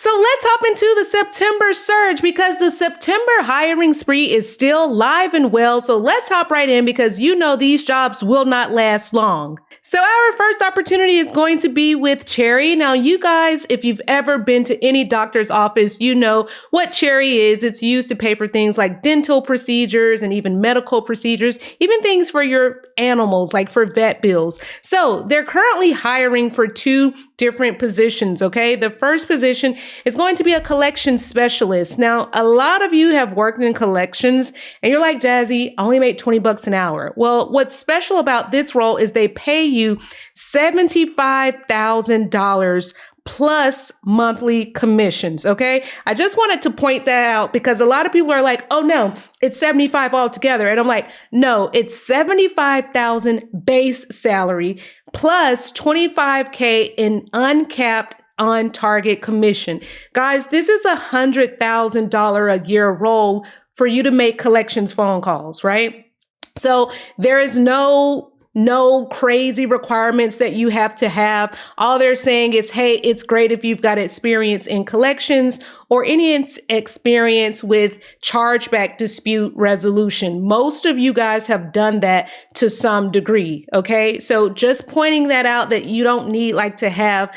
So let's hop into the September surge because the September hiring spree is still live and well. So let's hop right in because you know these jobs will not last long. So our first opportunity is going to be with Cherry. Now, you guys, if you've ever been to any doctor's office, you know what Cherry is. It's used to pay for things like dental procedures and even medical procedures, even things for your animals, like for vet bills. So they're currently hiring for two different positions, okay? The first position is going to be a collections specialist. Now, a lot of you have worked in collections and you're like, Jazzy, I only make $20 an hour. Well, what's special about this role is they pay you $75,000 plus monthly commissions, okay? I just wanted to point that out because a lot of people are like, oh no, it's 75 altogether. And I'm like, no, it's 75,000 base salary plus 25K in uncapped on target commission. Guys, this is $100,000 a year role for you to make collections phone calls, right? So there is no crazy requirements that you have to have. All they're saying is, hey, it's great if you've got experience in collections or any experience with chargeback dispute resolution. Most of you guys have done that to some degree. Okay. So just pointing that out that you don't need to have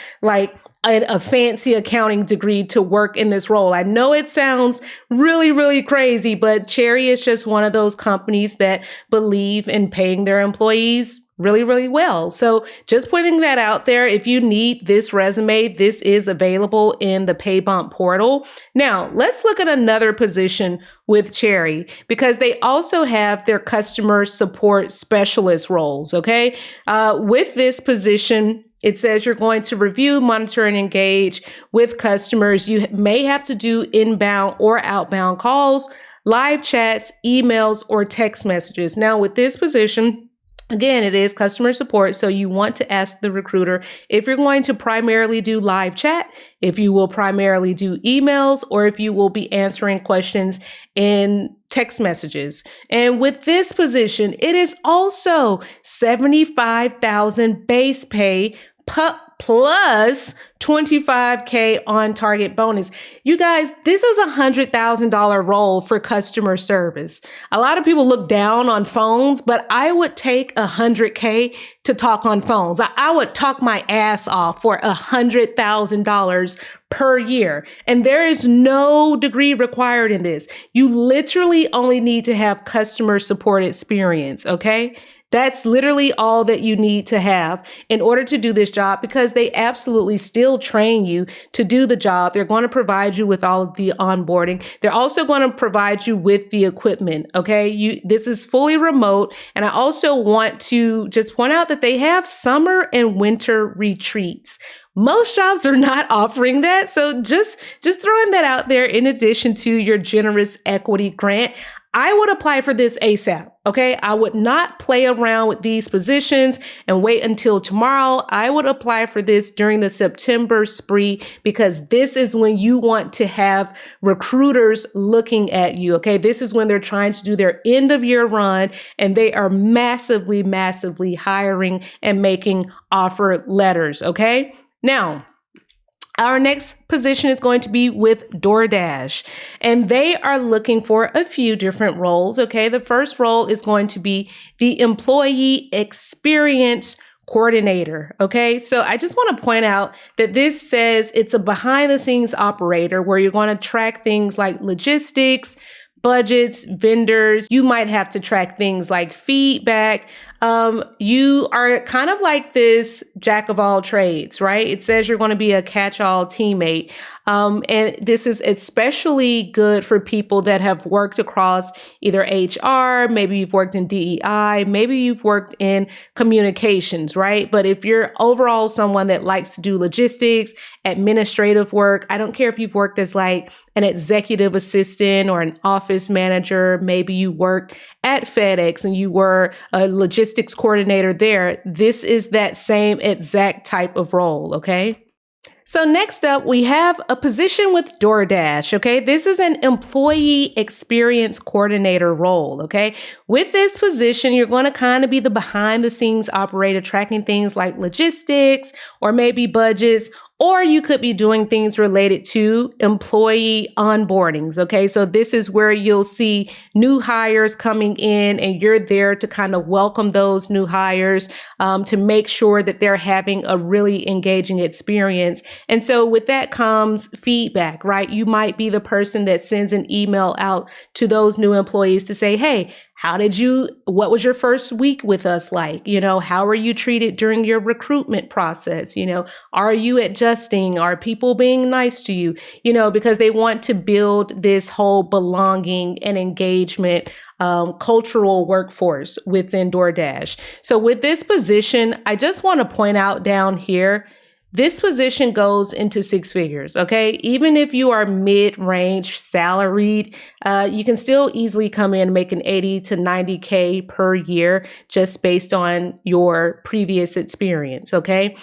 a fancy accounting degree to work in this role. I know it sounds really, really crazy, but Cherry is just one of those companies that believe in paying their employees really, really well. So just putting that out there, if you need this resume, this is available in the Pay Bump portal. Now, let's look at another position with Cherry because they also have their customer support specialist roles, okay? With this position, it says you're going to review, monitor, and engage with customers. You may have to do inbound or outbound calls, live chats, emails, or text messages. Now, with this position, again, it is customer support. So you want to ask the recruiter if you're going to primarily do live chat, if you will primarily do emails, or if you will be answering questions in text messages. And with this position, it is also 75,000 base pay plus 25K on target bonus. You guys, this is $100,000 role for customer service. A lot of people look down on phones, but I would take 100K to talk on phones. I would talk my ass off for $100,000 per year. And there is no degree required in this. You literally only need to have customer support experience, okay? That's literally all that you need to have in order to do this job because they absolutely still train you to do the job. They're going to provide you with all of the onboarding. They're also going to provide you with the equipment. Okay. This is fully remote. And I also want to just point out that they have summer and winter retreats. Most jobs are not offering that. So just throwing that out there in addition to your generous equity grant. I would apply for this ASAP, okay? I would not play around with these positions and wait until tomorrow. I would apply for this during the September spree because this is when you want to have recruiters looking at you, okay? This is when they're trying to do their end of year run and they are massively, massively hiring and making offer letters, okay? Now, our next position is going to be with DoorDash, and they are looking for a few different roles, okay? The first role is going to be the employee experience coordinator, okay? So I just want to point out that this says it's a behind the scenes operator where you're going to track things like logistics, budgets, vendors. You might have to track things like feedback. You are kind of like this jack of all trades, right? It says you're going to be a catch-all teammate. And this is especially good for people that have worked across either HR, maybe you've worked in DEI, maybe you've worked in communications, right? But if you're overall someone that likes to do logistics, administrative work, I don't care if you've worked as like an executive assistant or an office manager, maybe you worked at FedEx and you were a logistics coordinator there. This is that same exact type of role, okay? So next up, we have a position with DoorDash, okay? This is an employee experience coordinator role, okay? With this position, you're going to kind of be the behind the scenes operator, tracking things like logistics or maybe budgets Or you could be doing things related to employee onboardings. Okay. So this is where you'll see new hires coming in and you're there to kind of welcome those new hires, to make sure that they're having a really engaging experience. And so with that comes feedback, right? You might be the person that sends an email out to those new employees to say, hey, what was your first week with us like? How were you treated during your recruitment process? Are you adjusting? Are people being nice to you? Because they want to build this whole belonging and engagement, cultural workforce within DoorDash. So with this position, I just want to point out down here, this position goes into six figures, okay? Even if you are mid-range salaried, you can still easily come in and make an 80 to 90K per year just based on your previous experience, okay?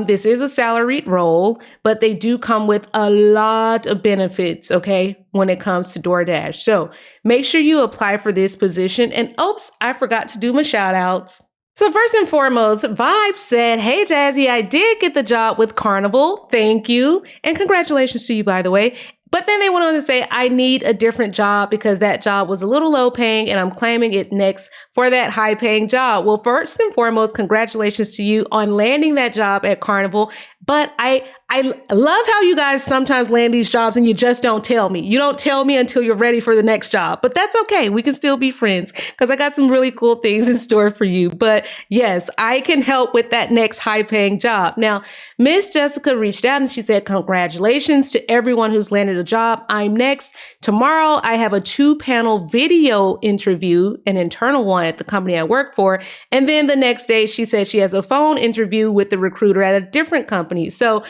This is a salaried role, but they do come with a lot of benefits, okay, when it comes to DoorDash. So make sure you apply for this position. And oops, I forgot to do my shout outs. So first and foremost, Vibe said, hey, Jazzy, I did get the job with Carnival. Thank you. And congratulations to you, by the way. But then they went on to say, I need a different job because that job was a little low paying and I'm claiming it next for that high paying job. Well, first and foremost, congratulations to you on landing that job at Carnival. But I love how you guys sometimes land these jobs and you just don't tell me. You don't tell me until you're ready for the next job. But that's okay. We can still be friends because I got some really cool things in store for you. But yes, I can help with that next high paying job. Now, Miss Jessica reached out and she said, congratulations to everyone who's landed a job. I'm next. Tomorrow, I have a 2-panel video interview, an internal one at the company I work for. And then the next day, she said she has a phone interview with the recruiter at a different company. So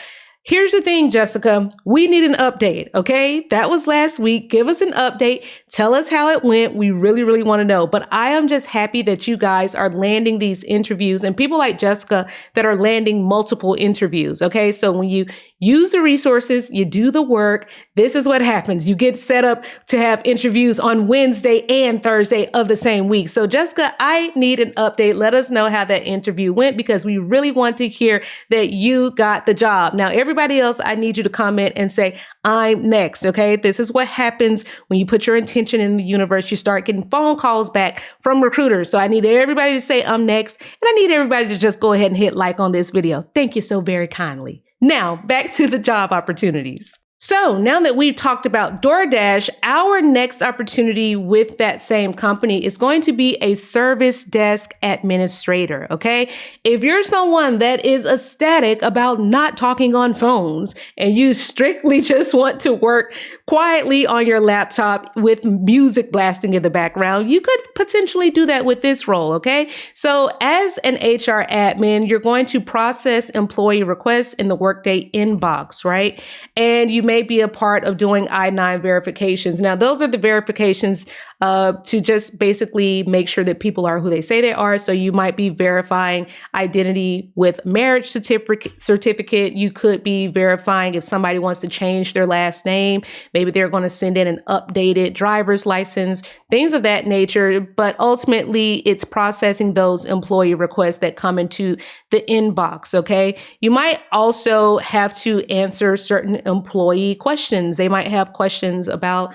here's the thing, Jessica, we need an update. Okay. That was last week. Give us an update. Tell us how it went. We really, really want to know. But I am just happy that you guys are landing these interviews and people like Jessica that are landing multiple interviews. Okay. So when you use the resources, you do the work, this is what happens. You get set up to have interviews on Wednesday and Thursday of the same week. So Jessica, I need an update. Let us know how that interview went because we really want to hear that you got the job. Now, everybody else, I need you to comment and say, I'm next. Okay. This is what happens when you put your intention in the universe. You start getting phone calls back from recruiters. So I need everybody to say I'm next. And I need everybody to just go ahead and hit like on this video. Thank you so very kindly. Now, back to the job opportunities. So now that we've talked about DoorDash, our next opportunity with that same company is going to be a service desk administrator, okay? If you're someone that is ecstatic about not talking on phones and you strictly just want to work quietly on your laptop with music blasting in the background, you could potentially do that with this role, okay? So as an HR admin, you're going to process employee requests in the Workday inbox, right? And you may be a part of doing I-9 verifications. Now, those are the verifications to just basically make sure that people are who they say they are. So you might be verifying identity with marriage certificate. You could be verifying if somebody wants to change their last name. Maybe they're going to send in an updated driver's license, things of that nature. But ultimately, it's processing those employee requests that come into the inbox. Okay. You might also have to answer certain employee questions. They might have questions about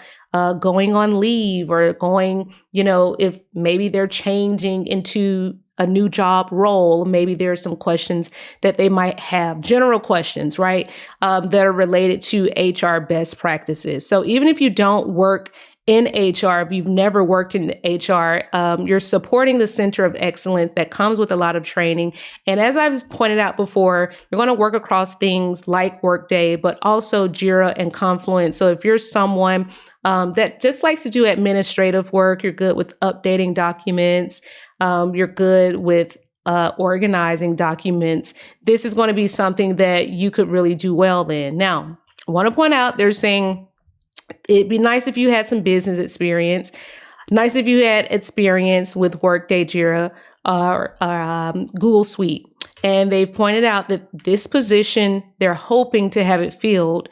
going on leave or going, if maybe they're changing into a new job role, maybe there are some questions that they might have, general questions, right, that are related to HR best practices. So even if you don't work in HR, if you've never worked in HR, you're supporting the Center of Excellence that comes with a lot of training. And as I've pointed out before, you're going to work across things like Workday, but also Jira and Confluence. So if you're someone that just likes to do administrative work, you're good with updating documents, you're good with organizing documents, this is going to be something that you could really do well in. Now, I want to point out, they're saying, it'd be nice if you had some business experience. Nice if you had experience with Workday, Jira, or Google Suite. And they've pointed out that this position, they're hoping to have it filled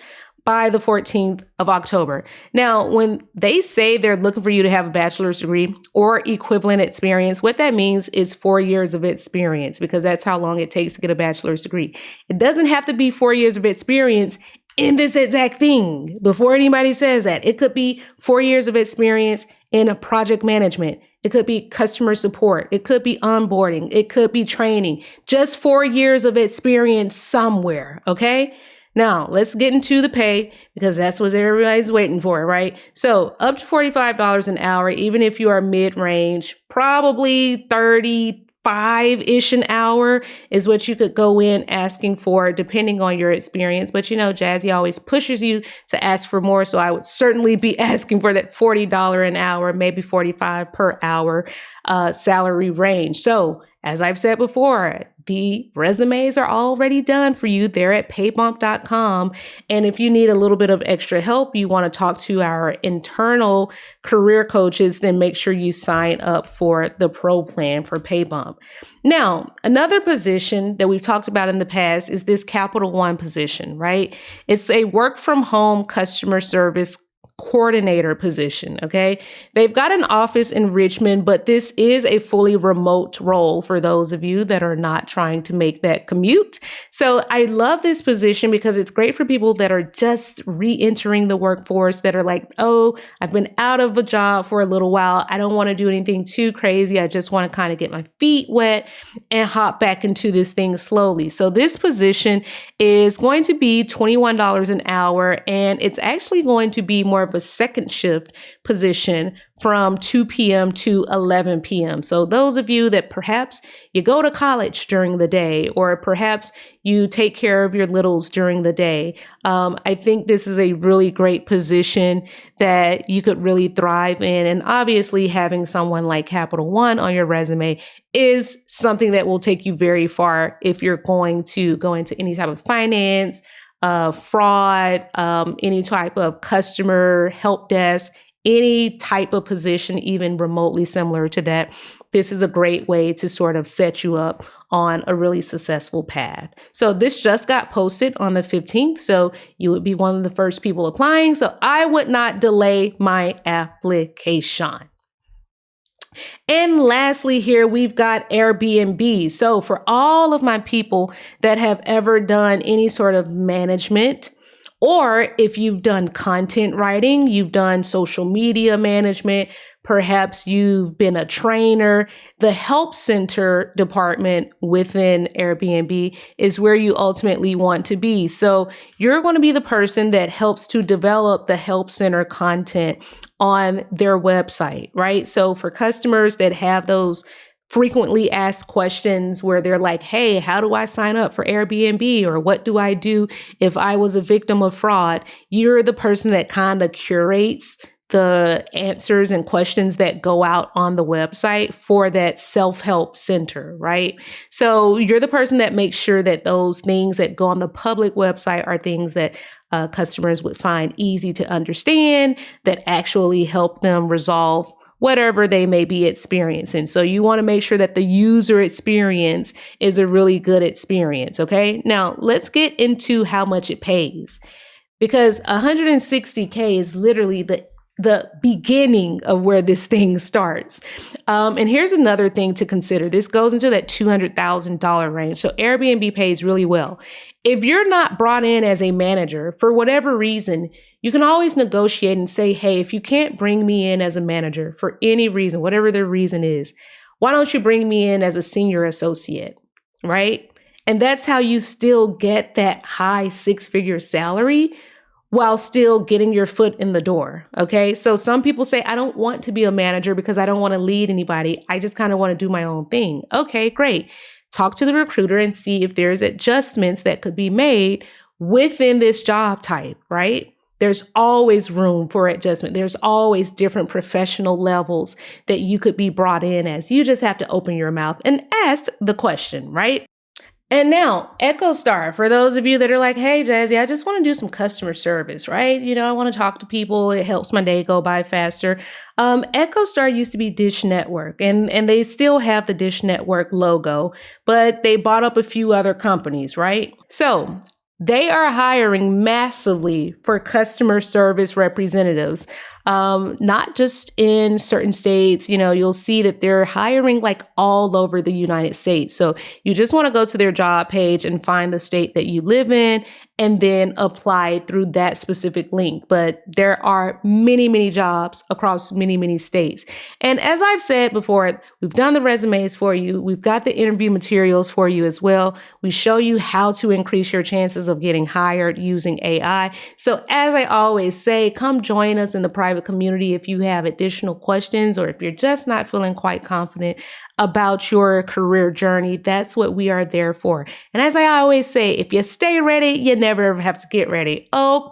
by the 14th of October. Now, when they say they're looking for you to have a bachelor's degree or equivalent experience, what that means is 4 years of experience, because that's how long it takes to get a bachelor's degree. It doesn't have to be 4 years of experience in this exact thing. Before anybody says that, it could be 4 years of experience in a project management. It could be customer support. It could be onboarding. It could be training. Just 4 years of experience somewhere. Okay. Now, let's get into the pay, because that's what everybody's waiting for, right? So up to $45 an hour, even if you are mid-range, probably 35-ish an hour is what you could go in asking for, depending on your experience. But Jazzy always pushes you to ask for more. So I would certainly be asking for that $40 an hour, maybe $45 per hour salary range. So as I've said before, the resumes are already done for you there at paybump.com. And if you need a little bit of extra help, you want to talk to our internal career coaches, then make sure you sign up for the pro plan for Paybump. Now, another position that we've talked about in the past is this Capital One position, right? It's a work from home customer service coordinator position. Okay. They've got an office in Richmond, but this is a fully remote role for those of you that are not trying to make that commute. So I love this position because it's great for people that are just re-entering the workforce, that are like, oh, I've been out of a job for a little while. I don't want to do anything too crazy. I just want to kind of get my feet wet and hop back into this thing slowly. So this position is going to be $21 an hour, and it's actually going to be more of a second shift position from 2 p.m. to 11 p.m. So those of you that perhaps you go to college during the day, or perhaps you take care of your littles during the day, I think this is a really great position that you could really thrive in. And obviously having someone like Capital One on your resume is something that will take you very far if you're going to go into any type of finance, fraud, any type of customer help desk, any type of position, even remotely similar to that. This is a great way to sort of set you up on a really successful path. So this just got posted on the 15th. So you would be one of the first people applying. So I would not delay my application. And lastly, here we've got Airbnb. So for all of my people that have ever done any sort of management, or if you've done content writing, you've done social media management, perhaps you've been a trainer, the help center department within Airbnb is where you ultimately want to be. So you're going to be the person that helps to develop the help center content on their website, right? So for customers that have those frequently asked questions where they're like, hey, how do I sign up for Airbnb? Or what do I do if I was a victim of fraud? You're the person that kind of curates the answers and questions that go out on the website for that self-help center, right? So you're the person that makes sure that those things that go on the public website are things that customers would find easy to understand, that actually help them resolve whatever they may be experiencing. So you want to make sure that the user experience is a really good experience. Okay. Now let's get into how much it pays, because $160K is literally the beginning of where this thing starts. And here's another thing to consider. This goes into that $200,000 range. So Airbnb pays really well. If you're not brought in as a manager for whatever reason, you can always negotiate and say, hey, if you can't bring me in as a manager for any reason, whatever the reason is, why don't you bring me in as a senior associate, right? And that's how you still get that high six-figure salary while still getting your foot in the door. Okay. So some people say, I don't want to be a manager because I don't want to lead anybody. I just kind of want to do my own thing. Okay, great. Talk to the recruiter and see if there's adjustments that could be made within this job type, right? There's always room for adjustment. There's always different professional levels that you could be brought in as. You just have to open your mouth and ask the question, right? And now, EchoStar, for those of you that are like, hey, Jazzy, I just want to do some customer service, right? I want to talk to people. It helps my day go by faster. EchoStar used to be Dish Network, and they still have the Dish Network logo, but they bought up a few other companies, right? So They are hiring massively for customer service representatives, not just in certain states. You'll see that they're hiring like all over the United States. So you just want to go to their job page and find the state that you live in and then apply through that specific link. But there are many, many jobs across many, many states. And as I've said before, we've done the resumes for you. We've got the interview materials for you as well. We show you how to increase your chances of getting hired using AI. So as I always say, come join us in the private community if you have additional questions or if you're just not feeling quite confident about your career journey. That's what we are there for. And as I always say, if you stay ready, you never ever have to get ready. Oh,